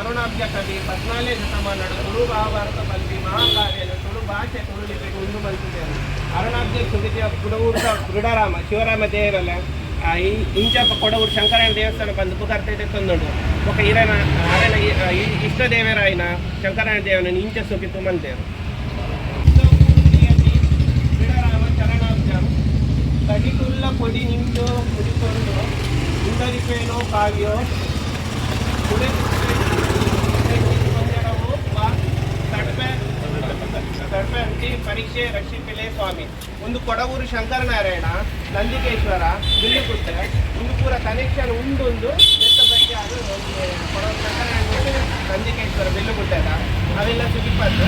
ಅರುಣಾಬ್ಜ ಕವಿ 14ನೇ ಶತಮಾನದ ತುಳು ಮಹಾಭಾರತ ಪಲ್ಪಿ ಮಹಾಕಾವ್ಯದ ತುಳು ಭಾಷೆ ತುಳು ಲಿಪಿಗೆ ಒಂದು ಬಂದಿದ್ದೇನೆ. ಅರುಣಾಬ್ಜ ಸುಗಿತಿಯ ಕುಡವೂರು ದೃಢರಾಮ ಶಿವರಾಮ ದೇವರಲ್ಲ ಇಂಚ ಕೊಡವೂರು ಶಂಕರಾಯಣ ದೇವಸ್ಥಾನ ಬಂದು ಪುಕಾರ್ತೈತೆ ತಂದುಂಡು ఒక ఈయన ఆయన ఇష్టదేవేర ఆయన శంకరాయణ దేవుని ఇంచ సుఖితు మంతేరు దృఢరామ చరణాబ్జం తడికుల్ల పొడి నించో కుడిಕೊಂಡು ఇందరిపేనో కావ్యో ತಡ್ಪೆ ಪರೀಕ್ಷೆ ರಕ್ಷಿಪಿಲೆ ಸ್ವಾಮಿ ಒಂದು ಕೊಡವೂರು ಶಂಕರನಾರಾಯಣ ನಂದಿಕೇಶ್ವರ ಬಿಲ್ಲುಕುಟ್ಟೆ ಒಂದು ಪೂರ ಕನೆಕ್ಷನ್ ಉಂಡೊಂದು ಬೆಟ್ಟ ಬಗ್ಗೆ ಅದು ಕೊಡವೂರು ಶಂಕರನಾರಾಯಣ ನಂದಿಕೇಶ್ವರ ಬಿಲ್ಲುಕುಟ್ಟೆದ ಅವೆಲ್ಲ ಸುಗಿಪ್ಪತ್ತು